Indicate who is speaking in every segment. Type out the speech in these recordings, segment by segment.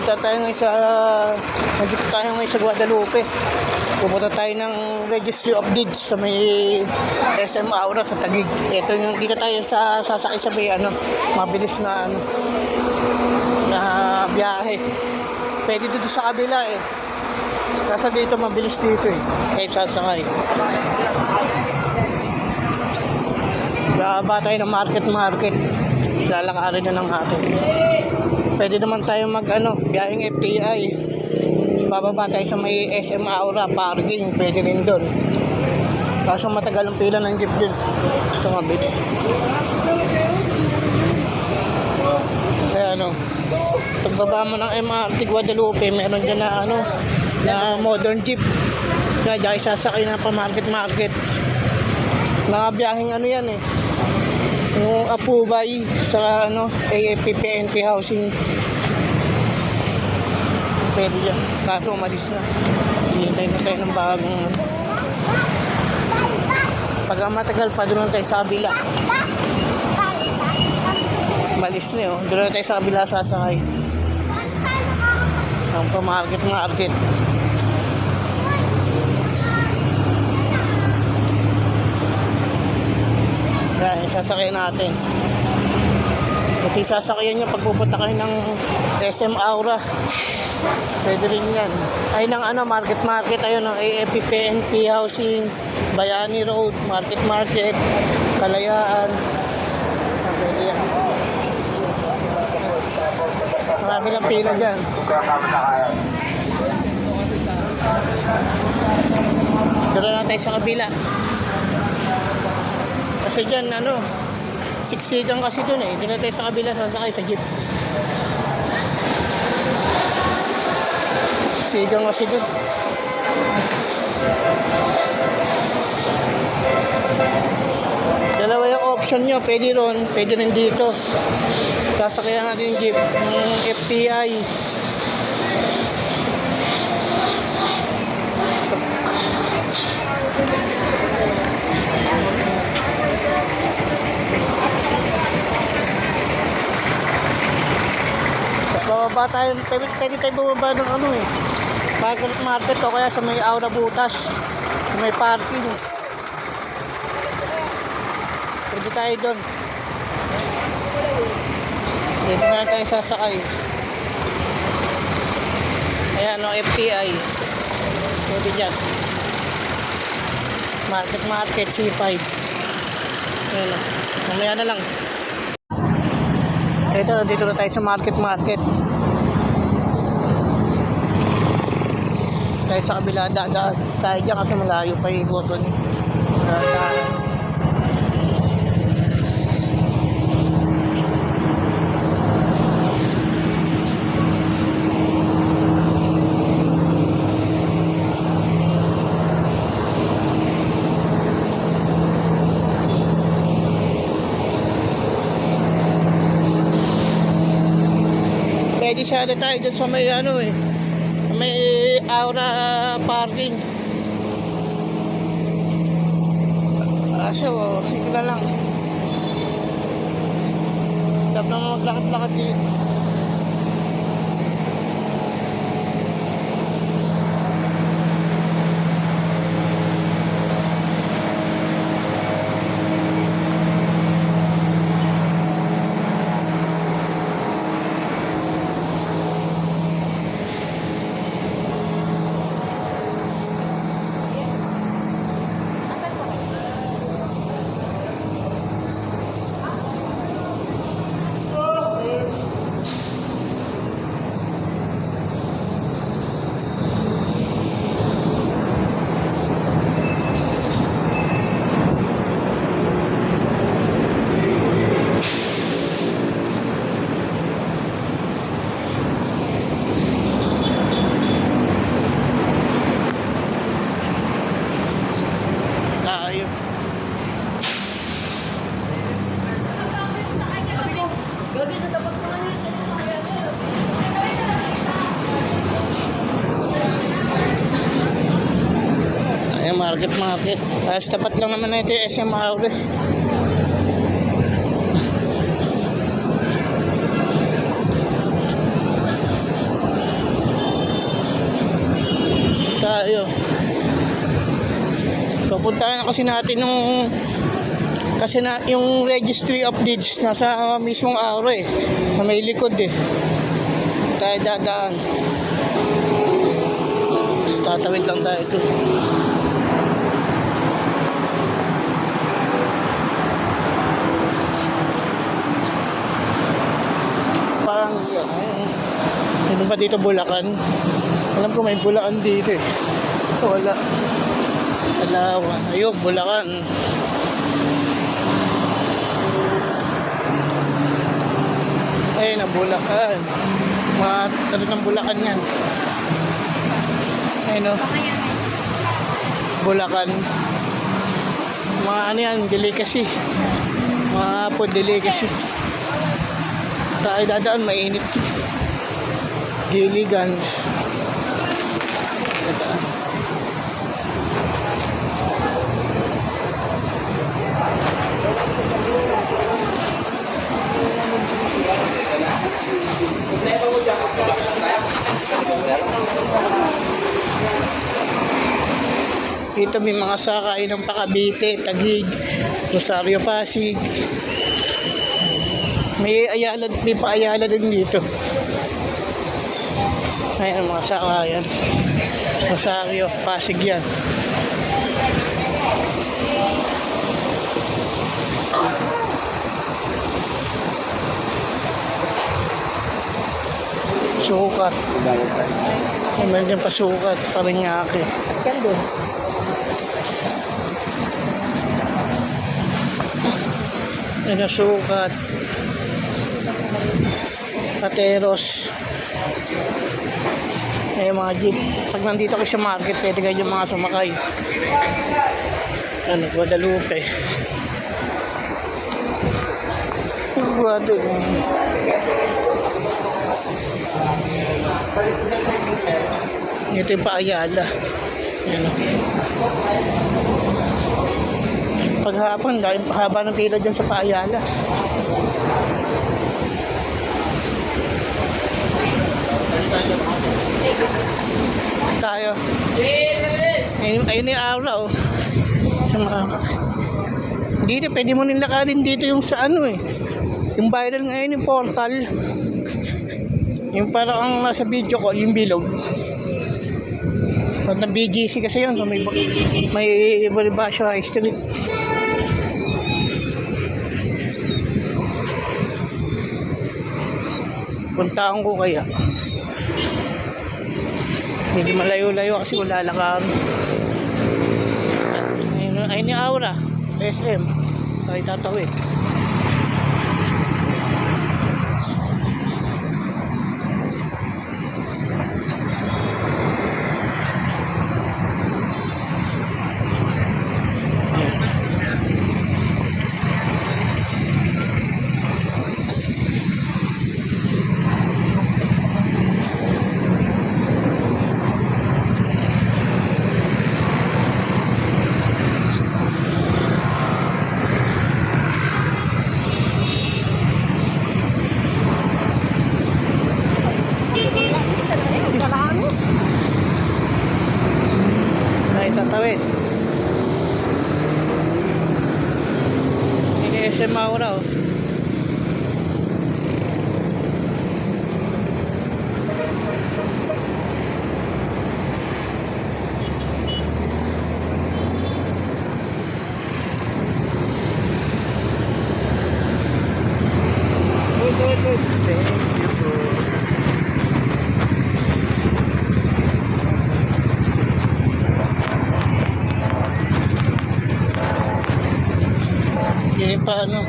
Speaker 1: Nandito tayo ngayon sa Guadalupe. Pupunta tayo ng Registry of Deeds sa may SM Aura sa Taguig. Ito yung dito tayo sasakay sa may mabilis na na biyahe. Pwede dito sa kabila eh. Kasi dito mabilis dito eh. Kaya sasakay. Baba tayo ng market. Lalakarin na ng atin. Pwede naman tayo biyaheng FTI. Tapos bababa tayo sa may SM Aura parking, pwede rin doon. Kaso matagal ang pila ng jeep dun. Ito mabilis. Kaya pagbaba mo ng MRT Guadalupe, meron dyan na modern jeep. Kaya dyan sasakay na pa market. Mga biyaheng yan eh. Yung Apubay sa AFP PNP housing. Pwede yan. Kaso umalis na. Hihintay na tayo ng bagong pagka matagal pa doon tayo sa kabila. Umalis na yun. Doon tayo sa kabila sasakay. Ang pa-market. Kaya sasakay natin. Ito yung sasakyan nyo pag pupunta kayo ng SM Aura. Pwede rin yan. Ay ng market. Ayun ng AFP PNP housing, Bayani Road, market, Kalayaan. Pwede yan. Marami lang pila dyan. Dito na tayo sa kabila. Kasi dyan, siksikan kasi dun eh. Dito na tayo sa kabila, sasakay sa jeep. Siksikan kasi dun. Dalawa yung option nyo. Pwede rin dito. Sasakyan natin yung jeep. Yung FTI. Bababa tayo, pwede tayo bumaba ng market o kaya sa may Aura Butas, sa may parking. Pwede tayo doon. Dito na tayo sasakay. Ayan FTI. Pwede dyan. Market C5. Ayan mamaya na lang. Dito na tayo sa market. Tayo sa kabila, tayo dyan kasi malayo pa yung ikoton. Pwede sana tayo dyan sa may may Aura parking. Sige na lang. Sarap na maglakad-lakad dito. Market. Tapat lang naman na ito yung SM Aura. pupuntahan kasi natin nung kasi na yung registry of deeds nasa mismong Aura eh. Sa may likod eh. Tayo dadaan. Tapos tatawid lang tayo ito. Parang ano ba dito, Bulacan? Alam ko may Bulacan dito eh. Wala. Palawan. Ayun, Bulacan. Ayun na, Bulacan. Mga talagang Bulacan yan. Ayun o. Bulacan. Mga ano yan, delicacy. Mga food delicacy. Tayo dadaan, mainit. Giligans. Dito may mga sakay ng Cavite, Taguig, Rosario, Pasig. May pa-Ayala din dito. Ayan mga sakayan. Rosario, Pasig yan. Sukat. Ay, meron din pasukat. Paranaque. Yan doon. Yan ang sukat. Pateros. Ay, mga jeep. Pag nandito kayo sa market, pwede kayo yung mga sumakay. Ano, Guadalupe. Guadalupe. Ito yung pa-Ayala. Yan o. Paghapon, haba ng pila dyan sa pa-Ayala. Tayo. Ayun yung Aura o. Sa mga... Dito, pwede mo nilakarin dito yung sa ano eh. Yung viral ngayon, yung portal. Yung parang ang nasa video ko, yung bilog. Pag na BGC kasi yun, so may Bonifacio High Street. Puntaan ko kaya. Medyo malayo-layo kasi kung lalakarin. Ayun yung Aura, SM. Ay tatawid. Tatawid. Ini SM Aura. Thank you po. Yan pa ano,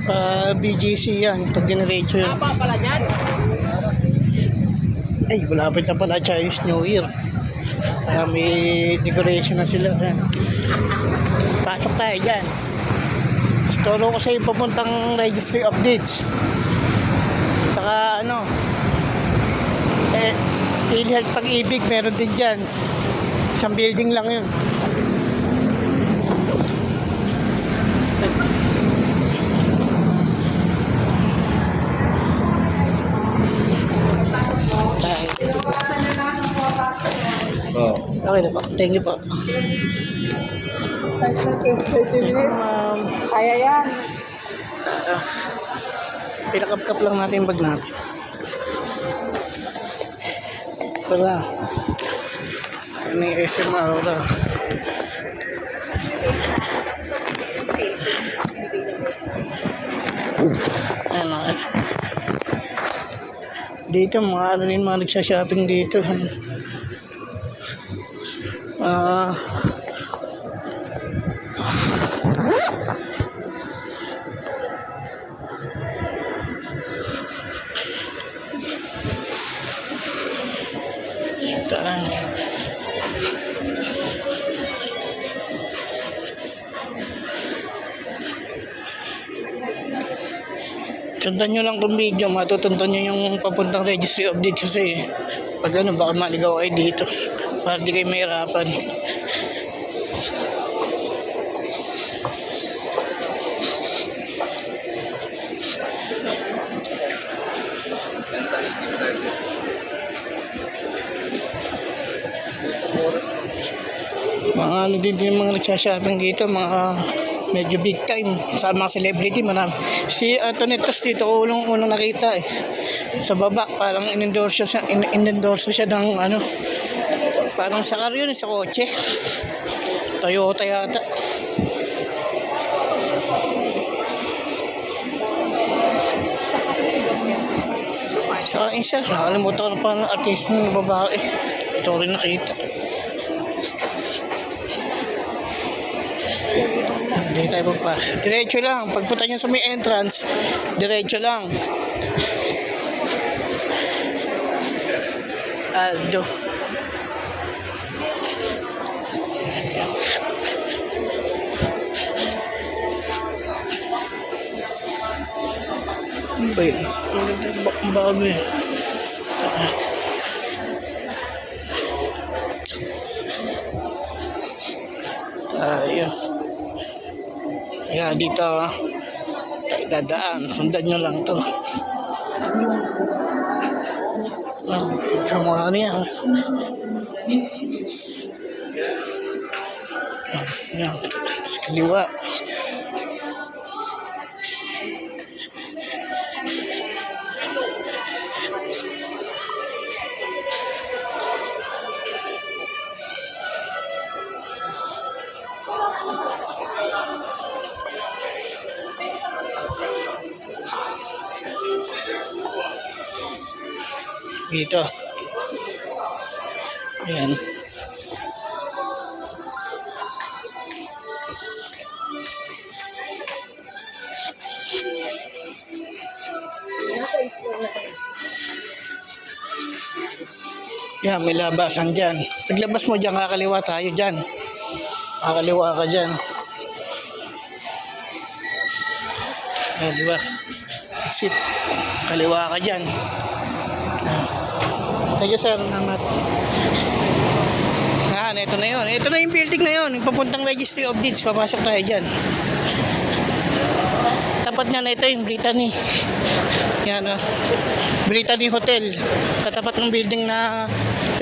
Speaker 1: pa BGC yan, pag generation yan.
Speaker 2: Apa pala dyan?
Speaker 1: Ay, malapit na pala Chinese New Year. May decoration na sila. Yan. Pasok tayo dyan. Storo ko sa yung papuntang registry of deeds. Saka ano, PhilHealth Pag-ibig meron din dyan. Isang building lang yun. Oh. Okay na po. Thank you po.
Speaker 2: Start na 30 minutes.
Speaker 1: Ma'am.
Speaker 2: Kaya yan.
Speaker 1: Pinakapkap lang natin yung bag natin. Wala. Ano yung SM Aura. Ano. Dito mga ano rin mga nagsha-shopping dito. Taan. Sundan nyo lang kung video, matutuntan nyo yung papuntang registry of deeds kasi pag ano, baka maligaw kayo dito para di kayo mahirapan. Mga ano din yung mga nagsashopping dito, mga medyo big time sa mga celebrity, marami. Si Antonitas dito unang nakita sa baba, parang in-endorse siya ng ano, parang sa car yun, sa kotse Toyota yata. Sa isa, nakalimutan ko na parang artist ng babae. Ito rin nakita. Hindi tayo papasok. Diretso lang. Pagpunta nyo sa may entrance, diretso lang. Aldo. Ano ba yun? Ang bago yun. Ayun. Kaya dito tayo dadaan, sundan nyo lang to. Sa mga ano yan. Yan, sa kaliwa. Dito. Ayan. Yan, may labasan dyan. Paglabas mo dyan, kakaliwa tayo dyan. Kakaliwa ka dyan. Ayan, diba? Exit. Kaliwa ka dyan. Thank you, sir. Salamat. Ito na yun. Ito na yung building na yun. Yung papuntang registry of deeds. Papasok tayo dyan. Tapat niya na ito yung Brittany. Yan o. Brittany Hotel. Katapat ng building na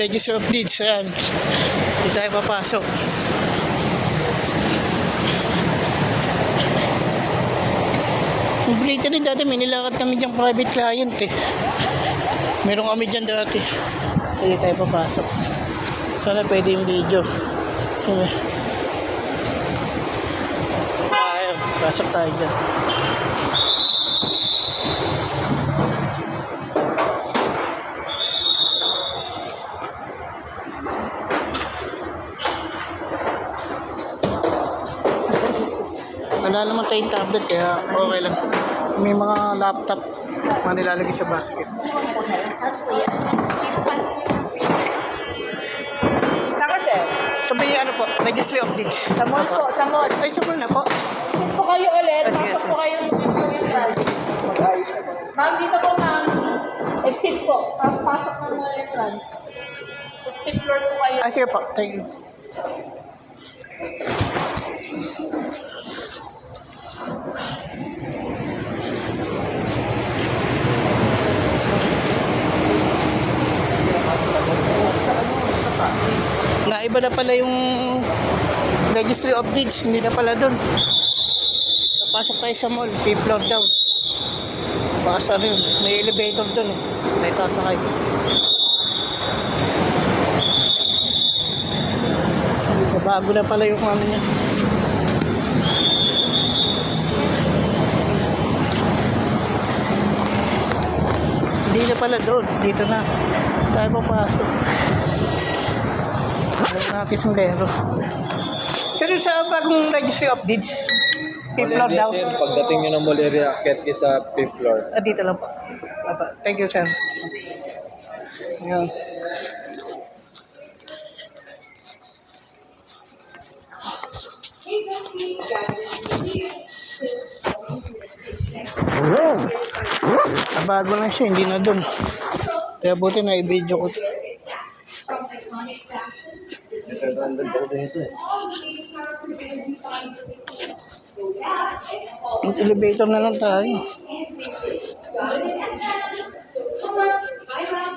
Speaker 1: registry of deeds. Ayan. Hindi tayo papasok. Yung Brittany dati may nilakad kami dyan private client Meron kami dyan dati. Hindi tayo papasok. Sana pwede yung video. Sige. Ayun, pasok tayo dyan. Wala naman tayong tablet kaya okay lang. May mga laptop na nilalagay sa basket.
Speaker 2: Saka, sir?
Speaker 1: Sabi ano po, registry of deeds.
Speaker 2: Sa mall po, sa mall.
Speaker 1: Ay, sa mall na po.
Speaker 2: Exit po kayo ulit.
Speaker 1: Sige,
Speaker 2: Pasok
Speaker 1: sige.
Speaker 2: po kayo ng entrance. Ma'am, dito po, ma'am. Exit po. Tapos pasok ng mall entrance. Tapos fifth floor po kayo.
Speaker 1: Sige po, thank you. Naiba na pala yung registry of deeds, hindi na pala doon. Pasok tayo sa mall, 5th floor daw. Baka ano yun, may elevator doon eh. Tayo sasakay. Bago na pala yung ano niya. Hindi na pala doon, dito na. Tayo papasok. Alam natin sombrero. Sir, sa bagong registry of deeds, 5th floor daw.
Speaker 3: Sir, pagdating nyo ng mall area, akit kayo sa 5th floor.
Speaker 1: Ah, dito lang po. Thank you, sir. Ayan. Bago lang siya, hindi na dun. Kaya buti na i-video ko. Elevator na lang tayo.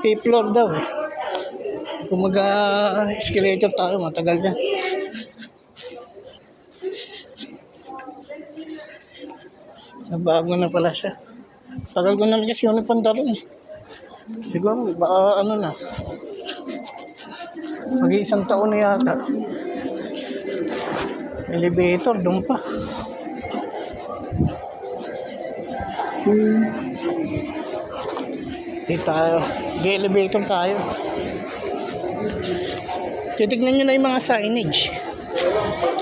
Speaker 1: 5th floor daw. Kung mag-escalator tayo, matagal na. Nabago na pala siya. Tagal ko naman kasi yung nagpandaro eh. Siguro, baka ano na. Mag-iisang taon na yata. Elevator, doon pa. Di tayo. Di elevator tayo. Titignan nyo na yung mga signage.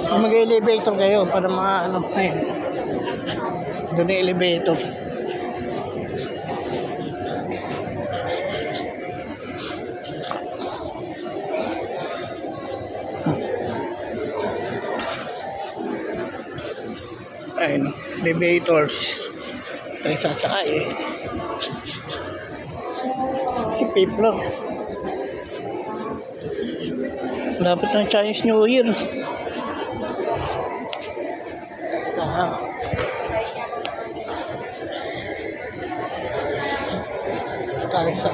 Speaker 1: Kung mag-elevator kayo para mga ano. Ayun. Doon yung elevator. Ayun, elevators. Tayo sasakay eh. Si 5th floor. Dapat ng Chinese New Year. Tayo sa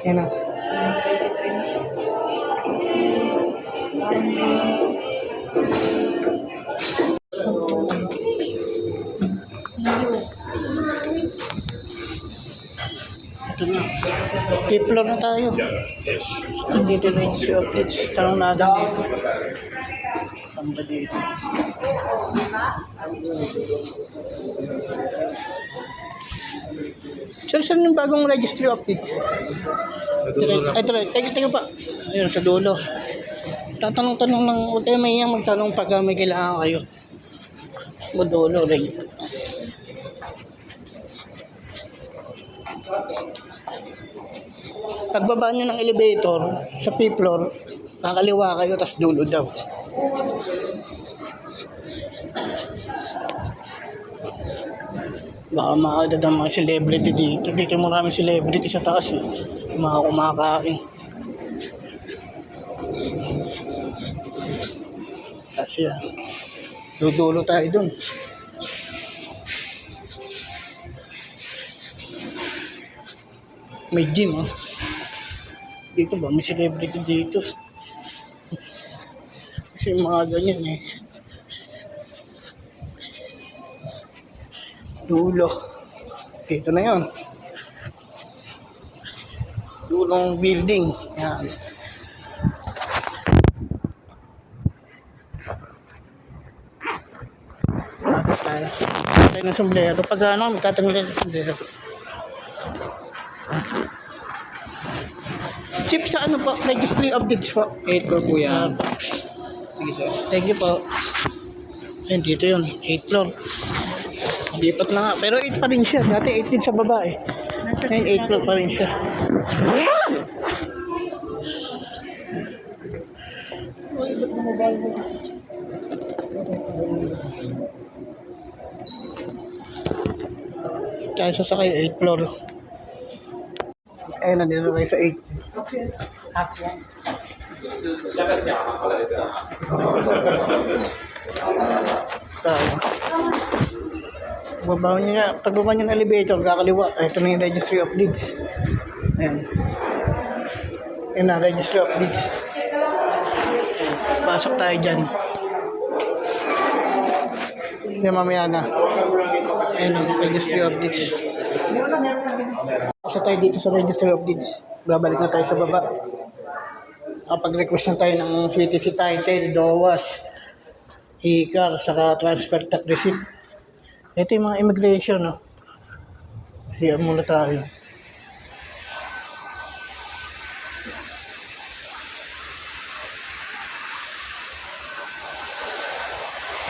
Speaker 1: yan na. Ito na. 5th floor na tayo. Dito na yung Sea of Edge. Tanong natin dito. Saan ba dito? Sir, saan yung bagong registry of deeds? Ay, ito pa. Ayun, sa dulo. Tatanong-tanong lang. Huwag kayo mahiyang magtanong pag may kailangan kayo. Modulo, right? Pagbaba nyo ng elevator sa 5th floor, kakaliwa kayo, tas dulo daw. Baka makakadad ang mga celebrity dito. Dito maraming celebrity sa taas eh. Mga kumakain. Kasi dudulo tayo dun. May gym, oh. Dito ba? May celebrity dito. Kasi mga ganyan eh. Dulo. Dito na yun. Dulong building. Yan. Tapos tayo. Tayo ng sombrero. Pag ano, magtatanggal ng sombrero. Chip sa ano po? Registry of Deeds po.
Speaker 3: 8 floor po yan. Sige sir.
Speaker 1: Thank you po. Ayun, dito yun. 8 floor. Lipat na nga. Pero 8 pa rin siya. Dati 8 din sa baba eh. Ngayon 8 floor pa rin siya. Kaya sasakay 8 floor. Ayun, nandito tayo sa 8. Tayo. Pagbaba niyo ng elevator, kakaliwa. Ito na yung Registry of Deeds. Ayan. Ayan na, Registry of Deeds. Pasok tayo dyan. Ayan, mamaya na. Ayan ang Registry of Deeds. Isa tayo dito sa Registry of Deeds. Babalik na tayo sa baba. Kapag request na tayo ng CTC title, DOAS, ICAR, saka transfer tax receipt. Ito yung mga immigration, no? CR muna tayo.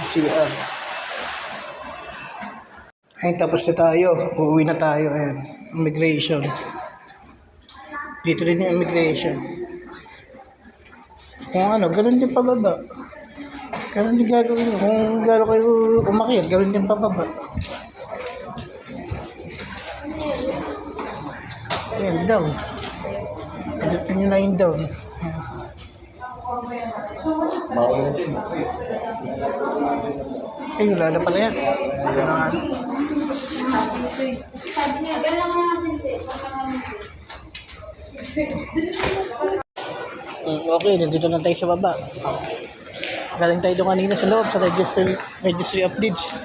Speaker 1: CR. Ayun, tapos na tayo. Uuwi na tayo. Ayan, immigration. Dito rin yung immigration. Kung ano, ganoon din pababa. Ganoon din gagawin nyo. Kung gano'n kayo umakyat, ganoon din pababa. Ayan, down. Dito nyo na yung down. Ay, wala na pala yan. Okay, nandito na tayo sa baba. Galing tayo doon kanina sa loob sa registry of Deeds.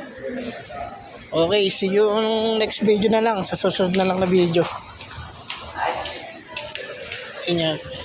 Speaker 1: Okay, see you on next video na lang. Sa susunod na lang na video. Ingat.